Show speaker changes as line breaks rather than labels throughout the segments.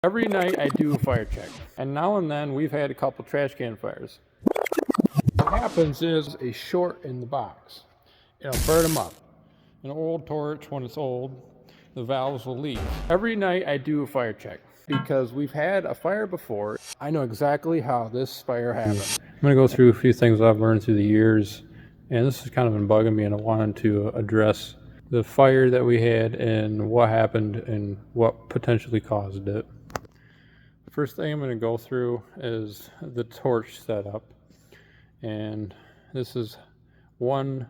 Every night I do a fire check, and now and then we've had a couple trash can fires. What happens is a short in the box. It'll burn them up. An old torch, when it's old, the valves will leak. Every night I do a fire check because we've had a fire before. I know exactly how this fire happened. I'm going to go through a few things I've learned through the years, and this has kind of been bugging me, and I wanted to address the fire that we had and what happened and what potentially caused it. First thing I'm going to go through is the torch setup, and this is one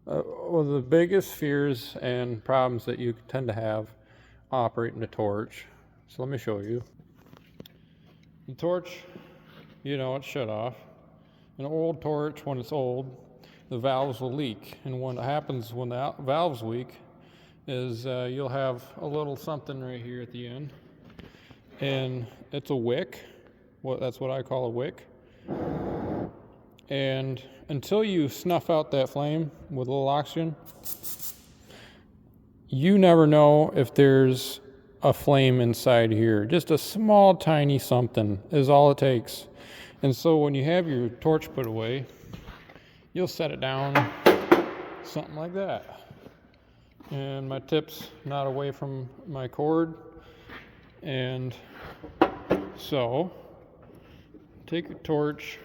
of the biggest fears and problems that you tend to have operating a torch. So let me show you. The torch, it's shut off. An old torch, when it's old, the valves will leak, and what happens when the valves leak is you'll have a little something right here at the end, and it's a wick. That's what I call a wick. And until you snuff out that flame with a little oxygen, you never know if there's a flame inside here. Just a small, tiny something is all it takes. And so when you have your torch put away, you'll set it down, something like that. And my tip's not away from my cord. And so, take your torch,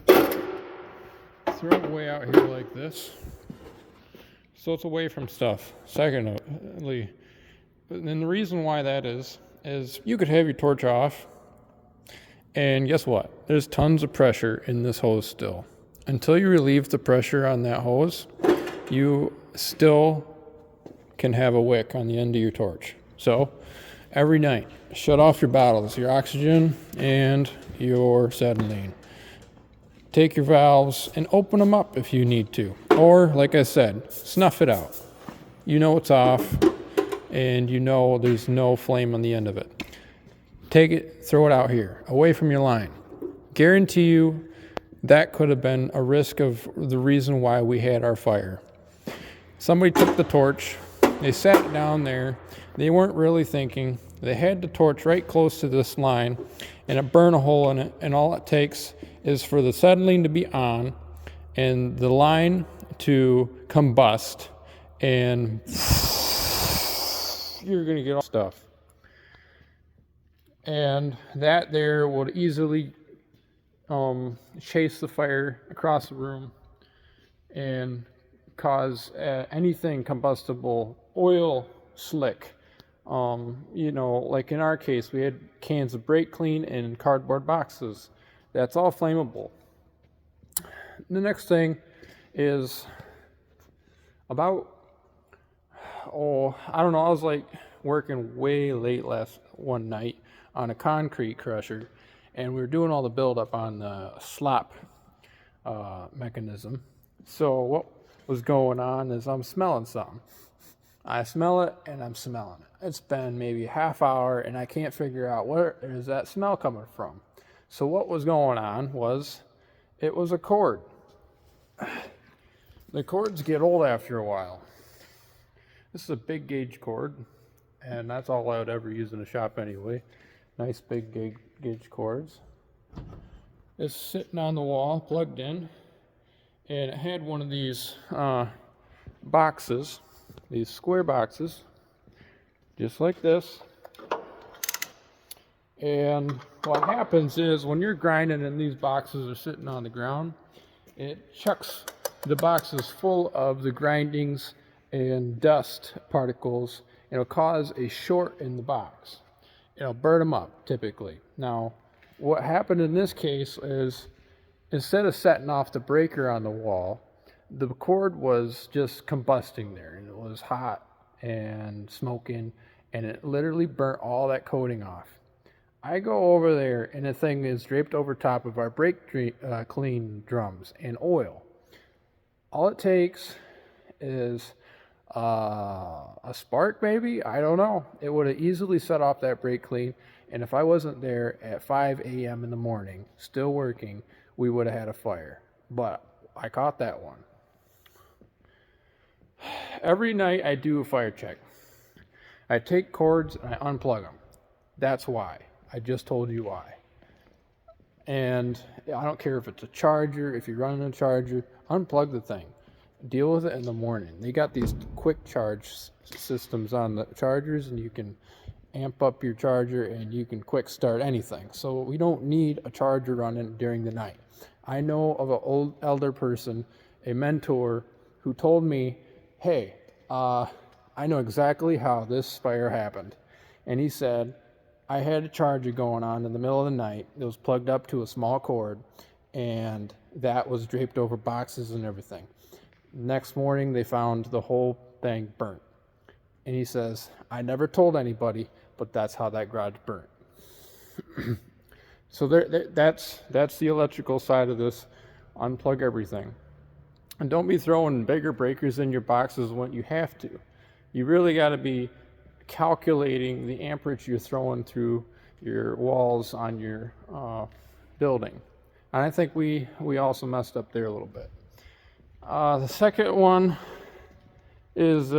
throw it way out here like this, so it's away from stuff. Secondly, and the reason why that is you could have your torch off, and guess what? There's tons of pressure in this hose still. Until you relieve the pressure on that hose, you still can have a wick on the end of your torch. So, every night, shut off your bottles, your oxygen, and your acetylene. Take your valves and open them up if you need to. Or, like I said, snuff it out. You know it's off, and you know there's no flame on the end of it. Take it, throw it out here, away from your line. Guarantee you that could have been a risk of the reason why we had our fire. Somebody took the torch, they sat down there, they weren't really thinking. They had the torch right close to this line, and it burned a hole in it, and all it takes is for the acetylene to be on and the line to combust, and you're going to get all stuff. And that there would easily chase the fire across the room and cause anything combustible, oil slick. Like in our case, we had cans of brake clean and cardboard boxes. That's all flammable. The next thing is about, I was like working way late one night on a concrete crusher, and we were doing all the buildup on the slop mechanism. So what was going on is I'm smelling something. I smell it, and I'm smelling it. It's been maybe a half hour, and I can't figure out where is that smell coming from. So what was going on was, it was a cord. The cords get old after a while. This is a big gauge cord, and that's all I would ever use in a shop anyway. Nice big gauge cords. It's sitting on the wall, plugged in, and it had one of these boxes, these square boxes, just like this. And what happens is when you're grinding and these boxes are sitting on the ground, it chucks the boxes full of the grindings and dust particles. It'll cause a short in the box. It'll burn them up typically. Now, what happened in this case is, instead of setting off the breaker on the wall, the cord was just combusting there, and it was hot and smoking, and it literally burnt all that coating off. I go over there, and the thing is draped over top of our brake clean drums and oil. All it takes is a spark, maybe? I don't know. It would have easily set off that brake clean, and if I wasn't there at 5 a.m. in the morning, still working, we would have had a fire. But I caught that one. Every night I do a fire check. I take cords and I unplug them. That's why. I just told you why. And I don't care if it's a charger, if you're running a charger, unplug the thing. Deal with it in the morning. They got these quick charge systems on the chargers, and you can amp up your charger and you can quick start anything. So we don't need a charger running during the night. I know of an old elder person, a mentor, who told me, hey, I know exactly how this fire happened. And he said, I had a charger going on in the middle of the night. It was plugged up to a small cord, and that was draped over boxes and everything. Next morning, they found the whole thing burnt. And he says, I never told anybody, but that's how that garage burnt. So that's the electrical side of this. Unplug everything. And don't be throwing bigger breakers in your boxes when you have to. You really got to be calculating the amperage you're throwing through your walls on your building. And I think we also messed up there a little bit. The second one is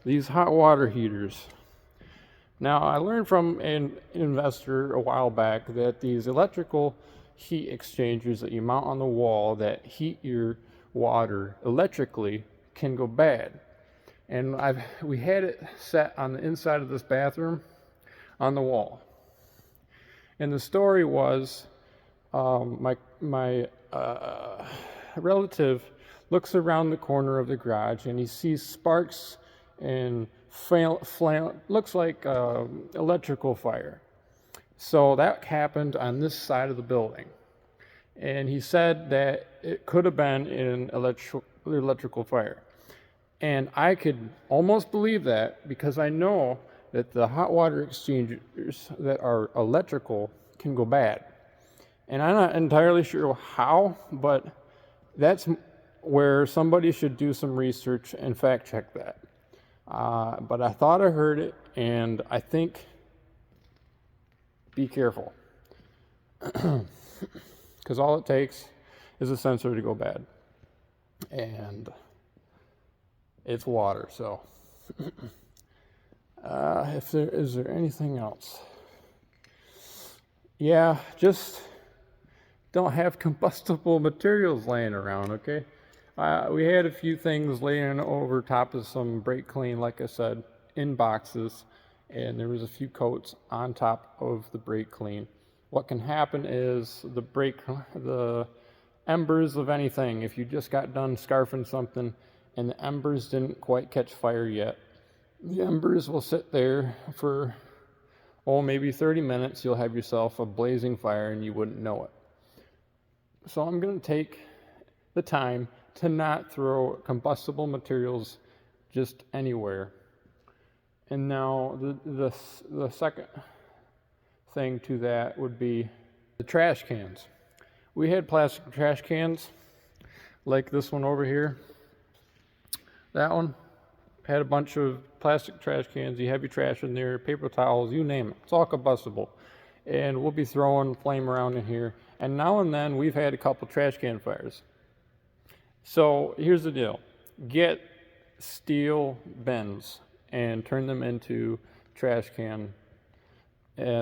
these hot water heaters. Now, I learned from an investor a while back that these electrical heat exchangers that you mount on the wall that heat your water electrically can go bad. And we had it set on the inside of this bathroom on the wall. And the story was my relative looks around the corner of the garage and he sees sparks and looks like electrical fire. So that happened on this side of the building. And he said that it could have been an electrical fire. And I could almost believe that because I know that the hot water exchangers that are electrical can go bad. And I'm not entirely sure how, but that's where somebody should do some research and fact check that. But I thought I heard it, and I think be careful. Because all it takes is a sensor to go bad. And it's water, so. Is there anything else? Yeah, just don't have combustible materials laying around, okay? We had a few things laying over top of some brake clean, like I said, in boxes, and there was a few coats on top of the brake clean. What can happen is the embers of anything, if you just got done scarfing something and the embers didn't quite catch fire yet, the embers will sit there for, maybe 30 minutes. You'll have yourself a blazing fire and you wouldn't know it. So I'm going to take the time to not throw combustible materials just anywhere. And now the second thing to that would be the trash cans. We had plastic trash cans like this one over here. That one had a bunch of plastic trash cans. You have your trash in there, paper towels, you name it. It's all combustible. And we'll be throwing flame around in here. And now and then we've had a couple trash can fires. So here's the deal. Get steel bins and turn them into trash can.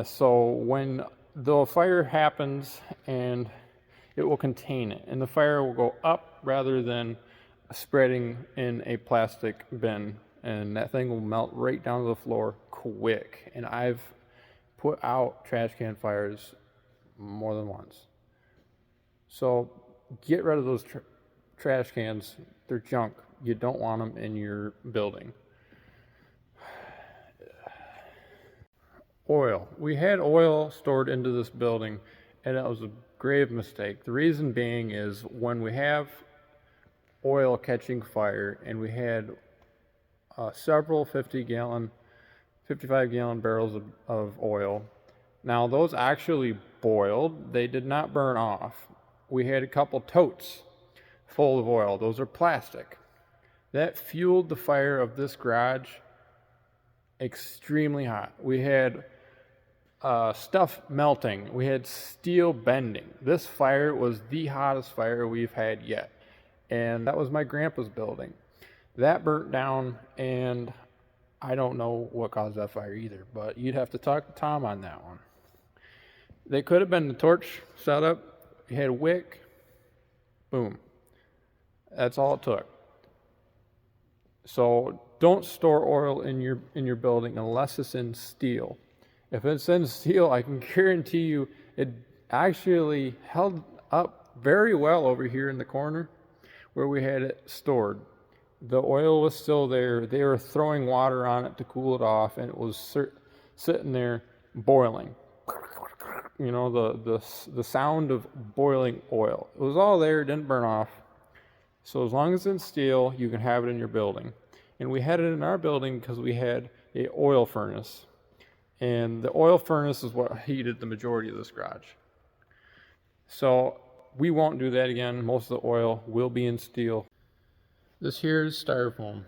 So when the fire happens, and it will contain it, and the fire will go up rather than spreading in a plastic bin, and that thing will melt right down to the floor quick. And I've put out trash can fires more than once. So get rid of those trash cans. They're junk. You don't want them in your building. Oil. We had oil stored into this building, and it was a grave mistake. The reason being is when we have oil catching fire, and we had several 55-gallon barrels of oil. Now those actually boiled. They did not burn off. We had a couple totes full of oil. Those are plastic. That fueled the fire of this garage extremely hot. We had stuff melting. We had steel bending. This fire was the hottest fire we've had yet. And that was my grandpa's building. That burnt down, and I don't know what caused that fire either, but you'd have to talk to Tom on that one. They could have been the torch setup. You had a wick, boom. That's all it took. So don't store oil in your building unless it's in steel. If it's in steel, I can guarantee you it actually held up very well over here in the corner where we had it stored. The oil was still there. They were throwing water on it to cool it off, and it was sitting there boiling. You know, the sound of boiling oil. It was all there, didn't burn off. So as long as it's in steel, you can have it in your building. And we had it in our building because we had a oil furnace. And the oil furnace is what heated the majority of this garage. So we won't do that again. Most of the oil will be in steel. This here is styrofoam.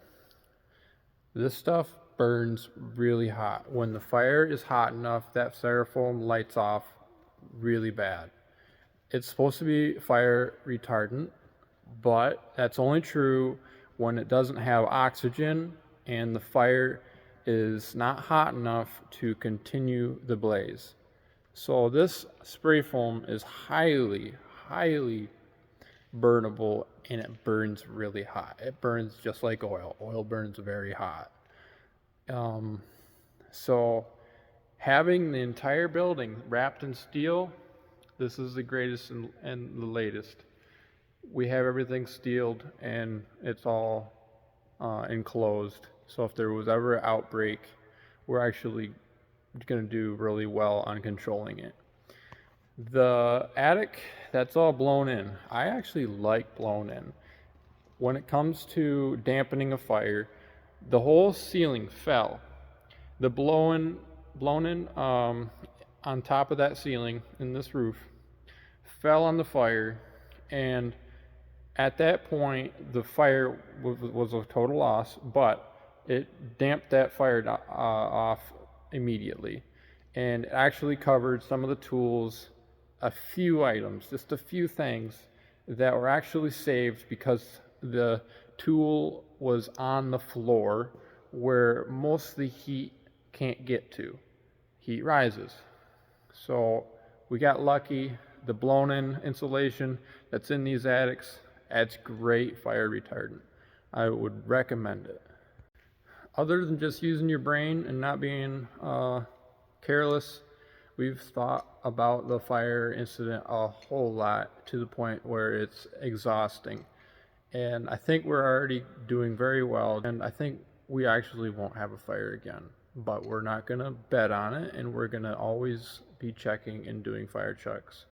This stuff burns really hot. When the fire is hot enough, that styrofoam lights off really bad. It's supposed to be fire retardant, but that's only true when it doesn't have oxygen and the fire is not hot enough to continue the blaze. So this spray foam is highly burnable, and it burns really hot. It burns just like oil. Oil burns very hot. So having the entire building wrapped in steel, this is the greatest and the latest. We have everything steeled and it's all enclosed. So if there was ever an outbreak, we're actually going to do really well on controlling it. The attic, that's all blown in. I actually like blown in. When it comes to dampening a fire, the whole ceiling fell. The blown in on top of that ceiling in this roof fell on the fire, and at that point the fire was a total loss, but it damped that fire off immediately, and it actually covered some of the tools, a few items, just a few things that were actually saved because the tool was on the floor where most of the heat can't get to. Heat rises. So we got lucky. The blown in insulation that's in these attics adds great fire retardant. I would recommend it. Other than just using your brain and not being careless, we've thought about the fire incident a whole lot to the point where it's exhausting. And I think we're already doing very well, and I think we actually won't have a fire again. But we're not going to bet on it, and we're going to always be checking and doing fire checks.